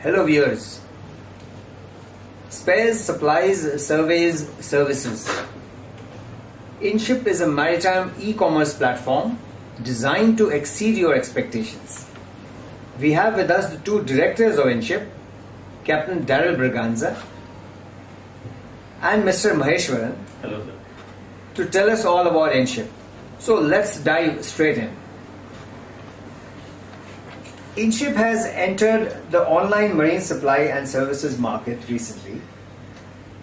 Hello viewers. Spares, supplies, surveys, services. INSHYP is a maritime e-commerce platform designed to exceed your expectations. We have with us the two directors of INSHYP, Captain Darryl Braganza and Mr. Maheswaran. Hello, sir. To tell us all about INSHYP. So let's dive straight in. INSHYP has entered the online marine supply and services market recently.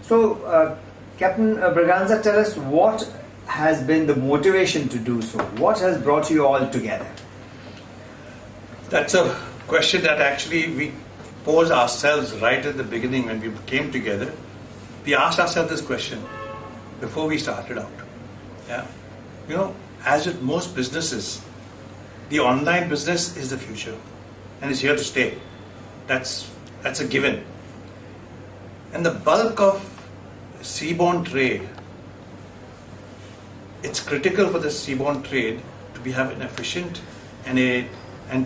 So, Captain Braganza, tell us what has been the motivation to do so? What has brought you all together? That's a question that actually we posed ourselves right at the beginning when we came together. We asked ourselves this question before we started out. Yeah, you know, as with most businesses, the online business is the future and is here to stay. That's a given. And the bulk of seaborne trade, it's critical for the seaborne trade to have an efficient and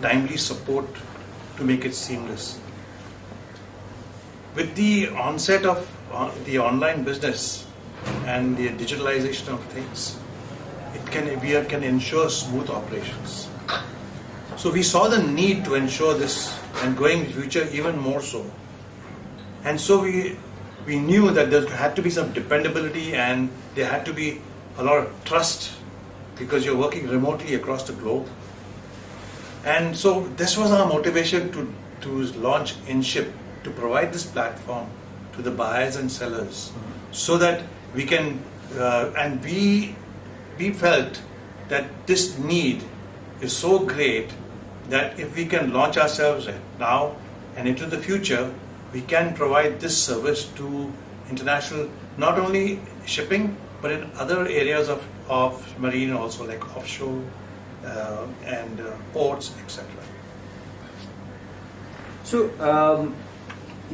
timely support to make it seamless. With the onset of the online business and the digitalization of things, we can ensure smooth operations. So we saw the need to ensure this, and going in the future even more so. And so we knew that there had to be some dependability and there had to be a lot of trust because you're working remotely across the globe. And so this was our motivation to launch INSHYP, to provide this platform to the buyers and sellers so that we can, and we felt that this need is so great that if we can launch ourselves now and into the future, we can provide this service to international, not only shipping, but in other areas of marine also, like offshore and ports, etc. So,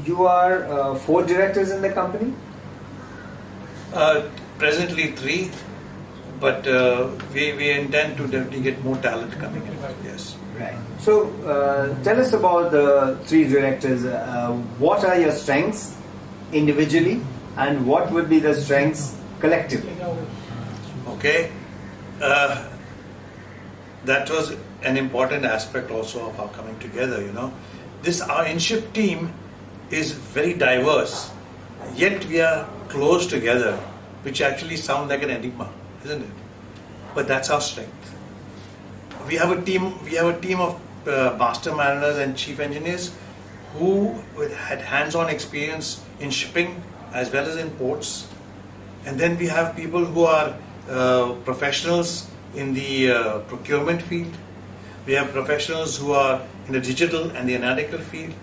you are 4 directors in the company? Presently 3, but we intend to definitely get more talent coming in. Yes. Right. So, tell us about the 3 directors. What are your strengths individually, and what would be the strengths collectively? Okay. That was an important aspect also of our coming together. You know, our INSHYP team is very diverse, yet we are close together, which actually sounds like an enigma, isn't it? But that's our strength. We have a team of master mariners and chief engineers who had hands-on experience in shipping as well as in ports. And then we have people who are professionals in the procurement field. We have professionals who are in the digital and the analytical field.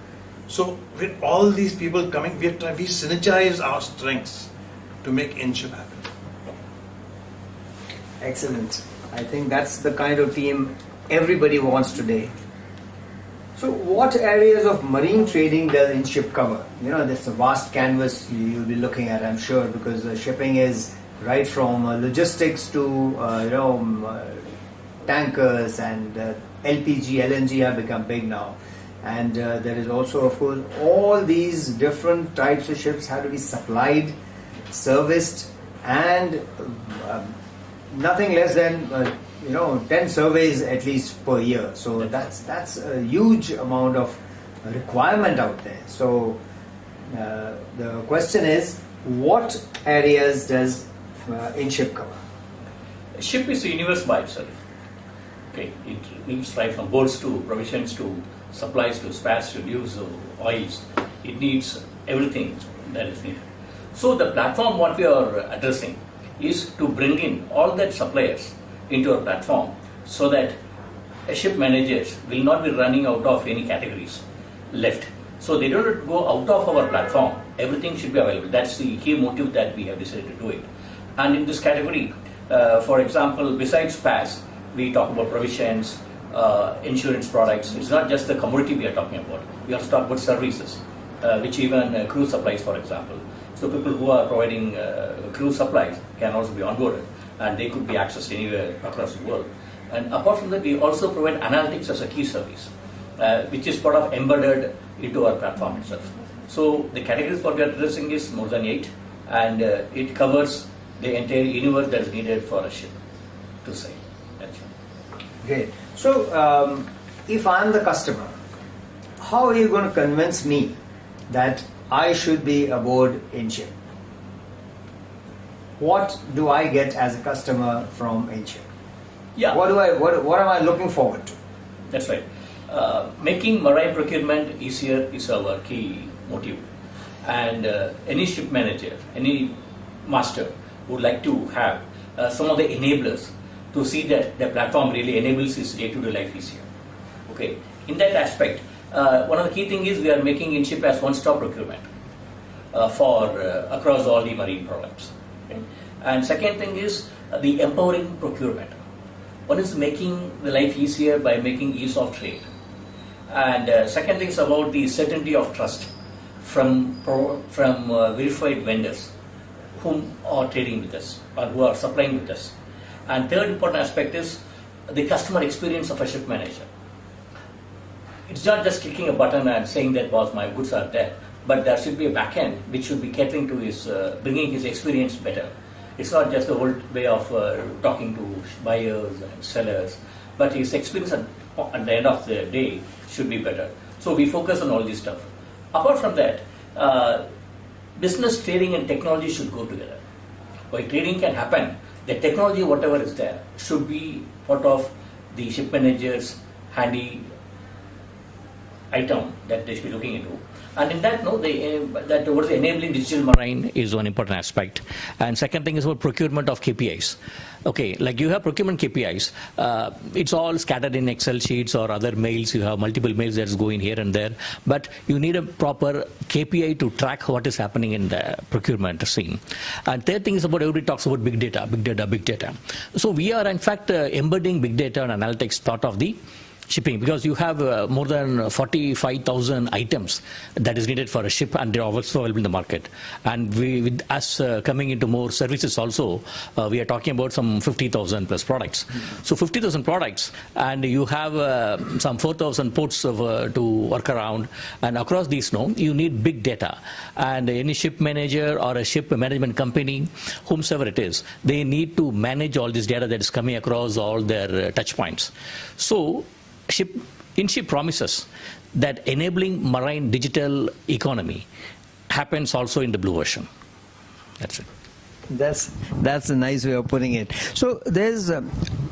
So with all these people coming, we synergize our strengths to make INSHYP happen. Excellent. I think that's the kind of team everybody wants today. So what areas of marine trading does INSHYP cover? You know, there's a vast canvas you'll be looking at, I'm sure, because shipping is right from logistics to, tankers, and LPG, LNG have become big now. And there is also, of course, all these different types of ships have to be supplied, serviced, and nothing less than 10 surveys at least per year. So that's a huge amount of requirement out there. So the question is, what areas does INSHYP cover? Ship is a universe by itself. Okay, it needs right from boats to provisions to supplies to spares to dues to oils. It needs everything that is needed. So the platform what we are addressing is to bring in all that suppliers into our platform so that ship managers will not be running out of any categories left. So they don't go out of our platform. Everything should be available. That's the key motive that we have decided to do it. And in this category, for example, besides spares, we talk about provisions, insurance products. It's not just the commodity we are talking about. We also talk about services, which even cruise supplies, for example. So people who are providing cruise supplies can also be onboarded, and they could be accessed anywhere across the world. And apart from that, we also provide analytics as a key service. which is sort of embedded into our platform itself. So the categories what we are addressing is more than 8, and it covers the entire universe that is needed for a ship to sail. Great. So if I'm the customer, how are you going to convince me that I should be aboard INSHYP? What do I get as a customer from INSHYP? Yeah. What am I looking forward to? That's right. Making marine procurement easier is our key motive. And any ship manager, any master would like to have some of the enablers to see that the platform really enables his day-to-day life easier. Okay. In that aspect, one of the key things is we are making INSHYP as one-stop procurement for across all the marine products. Okay. And second thing is the empowering procurement. One is making the life easier by making ease of trade. And second thing is about the certainty of trust from verified vendors whom are trading with us or who are supplying with us. And third important aspect is the customer experience of a ship manager. It's not just clicking a button and saying that boss, my goods are there, but there should be a back end which should be catering to his, bringing his experience better. It's not just the old way of talking to buyers and sellers, but his experience at the end of the day should be better. So we focus on all this stuff. Apart from that, business, trading and technology should go together. While trading can happen, the technology, whatever is there, should be part of the ship manager's handy item that they should be looking into. And in that, that towards enabling digital marine is one important aspect. And second thing is about procurement of KPIs. Okay, like you have procurement KPIs, it's all scattered in Excel sheets or other mails. You have multiple mails that's going here and there, but you need a proper KPI to track what is happening in the procurement scene. And third thing is about everybody talks about big data, big data, big data. So we are in fact embedding big data and analytics part of the shipping, because you have more than 45,000 items that is needed for a ship, and they are also available in the market. And we, with us coming into more services also, we are talking about some 50,000 plus products. So 50,000 products, and you have some 4,000 ports to work around, and across these, you need big data. And any ship manager or a ship management company, whomsoever it is, they need to manage all this data that is coming across all their touch points. So INSHYP promises that enabling marine digital economy happens also in the blue ocean. That's it. That's a nice way of putting it. So there's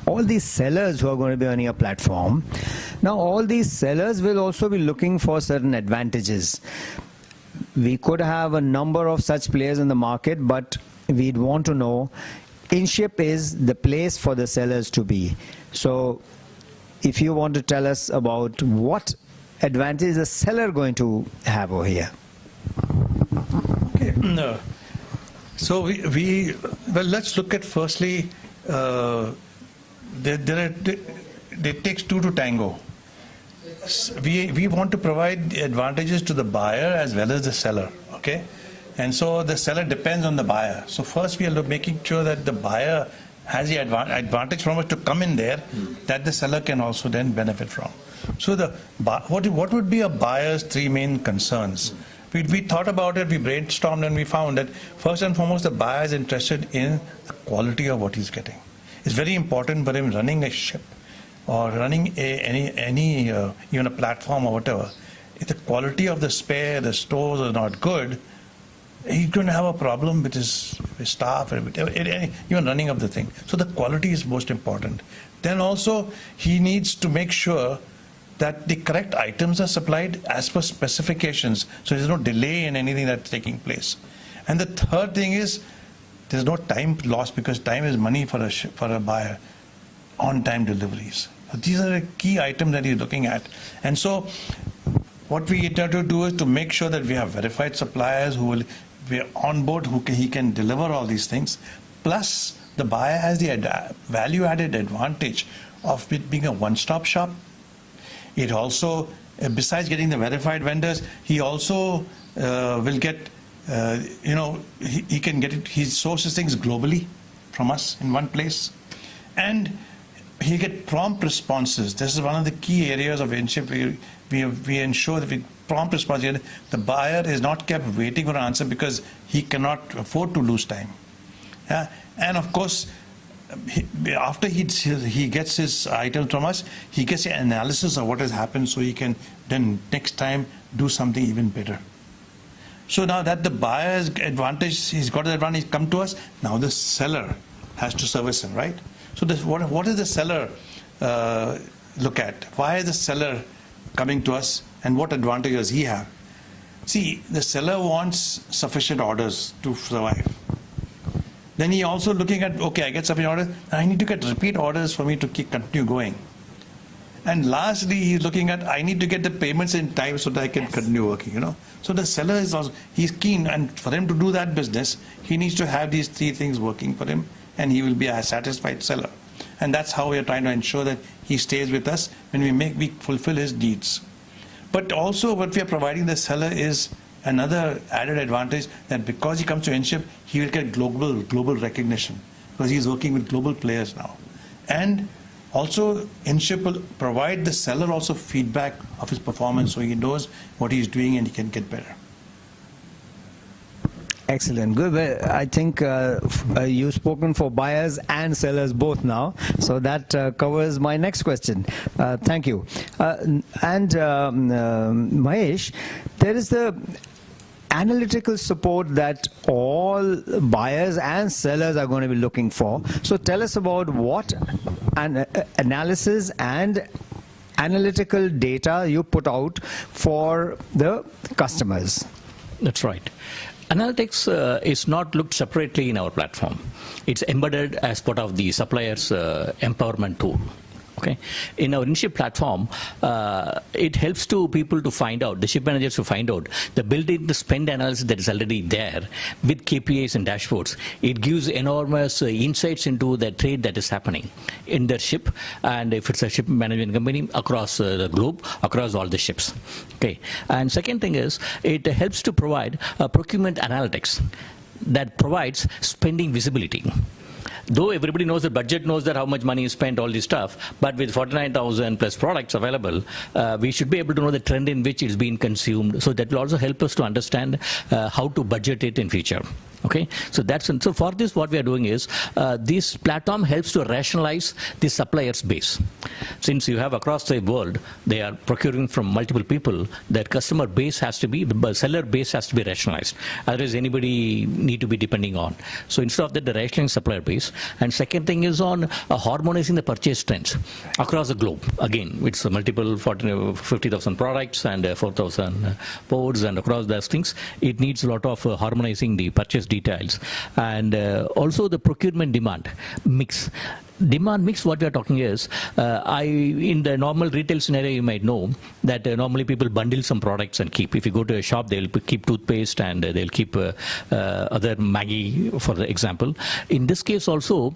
all these sellers who are going to be on your platform. Now all these sellers will also be looking for certain advantages. We could have a number of such players in the market, but we'd want to know INSHYP is the place for the sellers to be. So if you want to tell us about what advantage is a seller going to have over here. Okay. No. So well, let's look at firstly, it takes two to tango. We want to provide advantages to the buyer as well as the seller, okay? And so the seller depends on the buyer. So first we are making sure that the buyer has the advantage from us to come in there that the seller can also then benefit from. So what would be a buyer's three main concerns? We thought about it, we brainstormed, and we found that first and foremost the buyer is interested in the quality of what he's getting. It's very important for him running a ship or running any even a platform or whatever. If the quality of the spare, the stores are not good, he's going to have a problem with his staff and even running of the thing. So the quality is most important. Then also he needs to make sure that the correct items are supplied as per specifications, so there's no delay in anything that's taking place. And the third thing is there's no time lost, because time is money for a buyer. On-time deliveries. So these are the key items that he's looking at. And so what we try to do is to make sure that we have verified suppliers who will be on board, he can deliver all these things. Plus, the buyer has the value-added advantage of it being a one-stop shop. It also, besides getting the verified vendors, he also will get, he can get it. He sources things globally from us in one place, and he'll get prompt responses. This is one of the key areas of INSHYP. We ensure that we prompt response. The buyer is not kept waiting for an answer because he cannot afford to lose time. Yeah? And of course, after he gets his items from us, he gets an analysis of what has happened so he can then next time do something even better. So now that the buyer's advantage, he's got the advantage, come to us, now the seller has to service him, right? So this, what does the seller look at? Why is the seller coming to us and what advantage does he have? See, the seller wants sufficient orders to survive. Then he also looking at, okay, I get sufficient orders, I need to get repeat orders for me to continue going. And lastly, he's looking at, I need to get the payments in time so that I can continue working, you know. So the seller is also, he's keen, and for him to do that business, he needs to have these three things working for him, and he will be a satisfied seller. And that's how we are trying to ensure that he stays with us when we fulfill his needs. But also what we are providing the seller is another added advantage, that because he comes to INSHYP, he will get global recognition because he's working with global players now. And also, INSHYP will provide the seller also feedback of his performance so he knows what he's doing and he can get better. Excellent. Good. Well, I think you've spoken for buyers and sellers both now. So that covers my next question. Thank you. Mahesh, there is the analytical support that all buyers and sellers are going to be looking for. So tell us about what analysis and analytical data you put out for the customers. That's right. Analytics is not looked separately in our platform. It's embedded as part of the supplier's empowerment tool. Okay, in our INSHYP platform, it helps to people to find out, the ship managers to find out the built-in spend analysis that is already there with KPIs and dashboards. It gives enormous insights into the trade that is happening in their ship, and if it's a ship management company, across the globe, across all the ships. Okay, and second thing is it helps to provide procurement analytics that provides spending visibility. Though everybody knows the budget, knows that how much money is spent, all this stuff, but with 49,000 plus products available, we should be able to know the trend in which it's being consumed. So that will also help us to understand how to budget it in future. Okay, so so for this, what we are doing is this platform helps to rationalize the suppliers base. Since you have across the world, they are procuring from multiple people, that customer base has to be, the seller base has to be rationalized. Otherwise, anybody need to be depending on. So instead of that, the rationalizing supplier base. And second thing is on harmonizing the purchase trends across the globe. Again, it's multiple 50,000 products and 4,000 boards, and across those things, it needs a lot of harmonizing the purchase details, and also the procurement demand mix. Demand mix, what we are talking is, in the normal retail scenario, you might know that normally people bundle some products and keep. If you go to a shop, they'll keep toothpaste and they'll keep other Maggi, for the example. In this case also,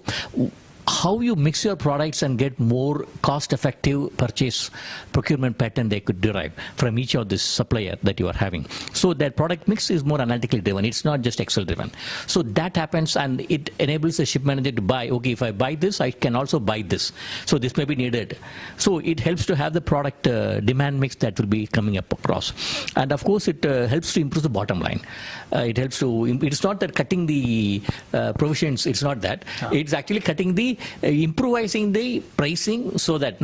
how you mix your products and get more cost-effective purchase procurement pattern they could derive from each of this supplier that you are having. So that product mix is more analytically driven. It's not just Excel driven. So that happens, and it enables the ship manager to buy, okay, if I buy this, I can also buy this. So this may be needed. So it helps to have the product demand mix that will be coming up across. And of course, it helps to improve the bottom line. It helps to, it's not that cutting the provisions, it's not that. It's actually cutting the improvising the pricing so that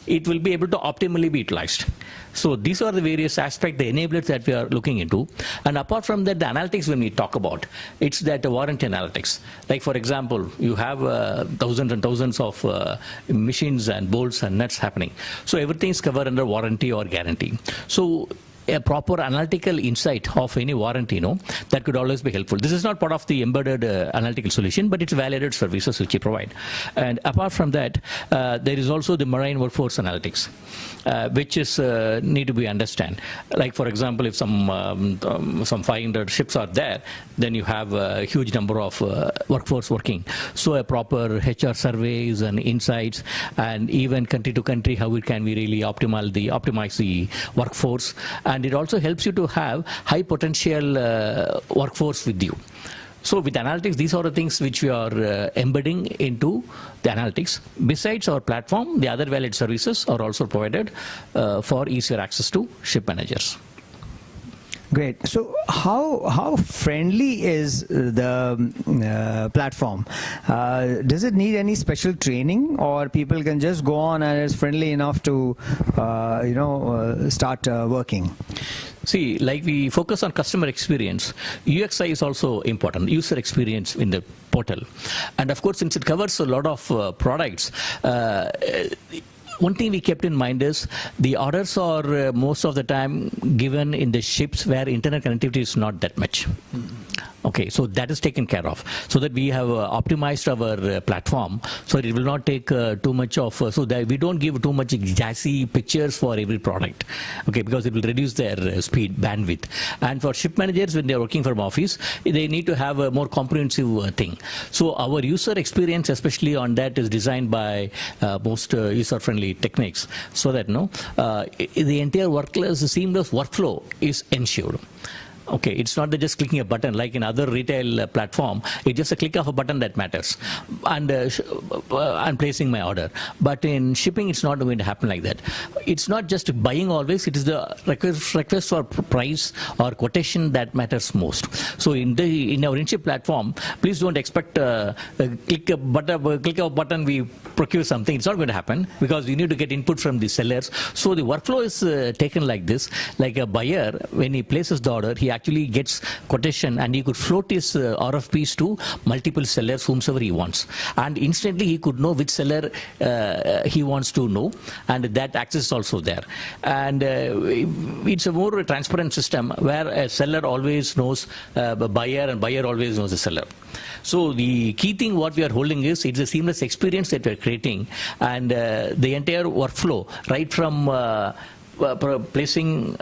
it will be able to optimally be utilized. So these are the various aspects, the enablers that we are looking into. And apart from that, the analytics when we talk about, it's that warranty analytics. Like for example, you have thousands and thousands of machines and bolts and nuts happening. So everything is covered under warranty or guarantee. So a proper analytical insight of any warranty, that could always be helpful. This is not part of the embedded analytical solution, but it's validated services which we provide. And apart from that, there is also the marine workforce analytics, which is need to be understand. Like for example, if some 500 ships are there, then you have a huge number of workforce working. So a proper HR surveys and insights, and even country to country, how can we really optimize the workforce. And it also helps you to have high potential workforce with you. So with analytics, these are the things which we are embedding into the analytics. Besides our platform, the other valid services are also provided for easier access to ship managers. Great. So how friendly is the platform? Does it need any special training, or people can just go on and it's friendly enough to start working? See, like we focus on customer experience, UXI is also important, user experience in the portal. And of course, since it covers a lot of products, one thing we kept in mind is the orders are most of the time given in the ships where internet connectivity is not that much. Okay, so that is taken care of, so that we have optimized our platform, so it will not take too much of, so that we don't give too much jazzy pictures for every product, okay, because it will reduce their speed, bandwidth. And for ship managers, when they are working from office, they need to have a more comprehensive thing. So our user experience, especially on that, is designed by most user-friendly techniques, so that the entire seamless workflow is ensured. Okay, it's not just clicking a button like in other retail platform. It's just a click of a button that matters, and I'm placing my order. But in shipping, it's not going to happen like that. It's not just buying always. It is the request for price or quotation that matters most. So in our INSHYP platform, please don't expect click a button we procure something. It's not going to happen, because we need to get input from the sellers. So the workflow is taken like this. Like a buyer, when he places the order, he actually gets quotation, and he could float his RFPs to multiple sellers, whomsoever he wants, and instantly he could know which seller he wants to know, and that access is also there. And it's a more transparent system where a seller always knows the buyer, and buyer always knows the seller. So the key thing what we are holding is it's a seamless experience that we are creating, and the entire workflow, right from placing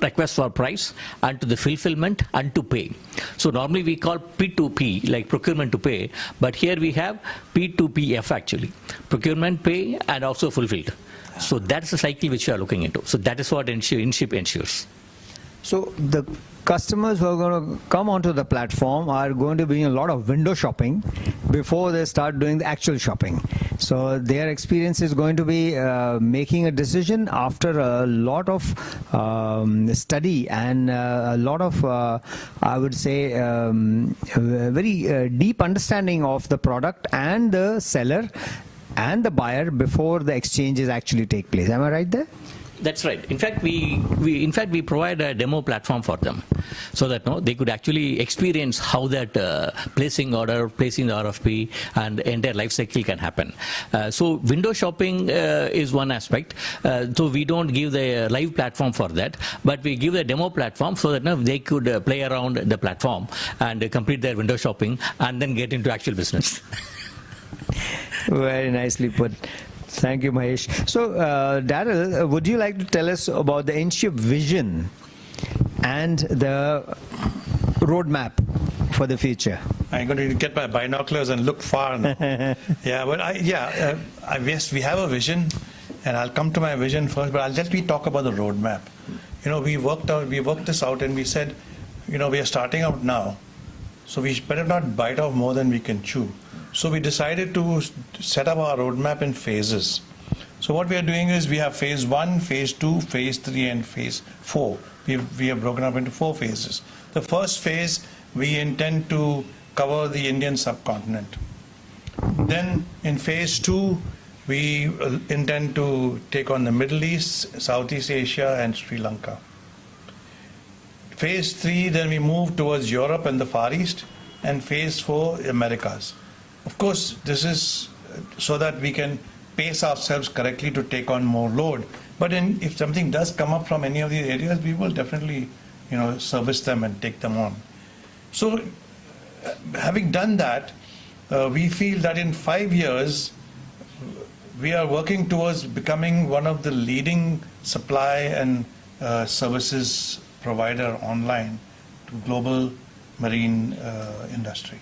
request for price and to the fulfillment and to pay. So normally we call P2P, like procurement to pay, but here we have P2PF actually, procurement, pay, and also fulfilled. So that's the cycle which we are looking into. So that is what INSHYP ensures. So the customers who are going to come onto the platform are going to be a lot of window shopping before they start doing the actual shopping. So their experience is going to be making a decision after a lot of study and a lot of, I would say, very deep understanding of the product and the seller and the buyer before the exchanges actually take place. Am I right there? That's right. In fact, we provide a demo platform for them, so that they could actually experience how that placing order, placing the RFP, and the entire life cycle can happen. So window shopping is one aspect. So we don't give the live platform for that, but we give the demo platform so that they could play around the platform and complete their window shopping and then get into actual business. Very nicely put. Thank you, Mahesh. So, Darryl, would you like to tell us about the INSHYP vision and the roadmap for the future? I'm going to get my binoculars and look far now. Yeah, but yes, we have a vision, and I'll come to my vision first. But let me talk about the roadmap. We worked this out, and we said, we are starting out now, so we better not bite off more than we can chew. So we decided to set up our roadmap in phases. So what we are doing is we have phase 1, phase 2, phase 3, and phase 4. We have broken up into 4 phases. The first phase, we intend to cover the Indian subcontinent. Then in phase 2, we intend to take on the Middle East, Southeast Asia, and Sri Lanka. Phase 3, then we move towards Europe and the Far East, and phase 4, Americas. Of course, this is so that we can pace ourselves correctly to take on more load. But if something does come up from any of these areas, we will definitely, service them and take them on. So, having done that, we feel that in 5 years, we are working towards becoming one of the leading supply and services provider online to global marine industry.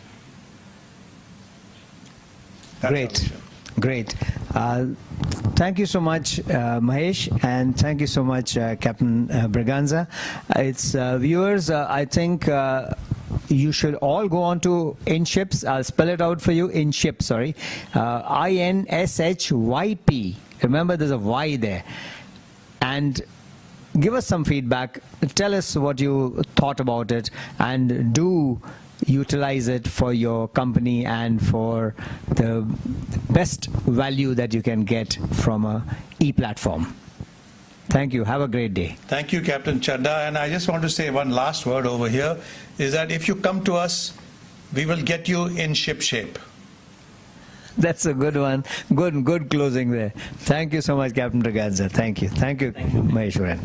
Great. Thank you so much, Mahesh, and thank you so much, Captain Braganza. It's viewers, I think you should all go on to INSHYP. I'll spell it out for you. INSHYP, sorry. INSHYP. Remember, there's a Y there. And give us some feedback. Tell us what you thought about it, and do utilize it for your company and for the best value that you can get from a e-platform. Thank you. Have a great day. Thank you, Captain Chadha. And I just want to say one last word over here, is that if you come to us, we will get you in ship shape. That's a good one. Good closing there. Thank you so much, Captain Braganza. Thank you. Thank you, Maheswaran.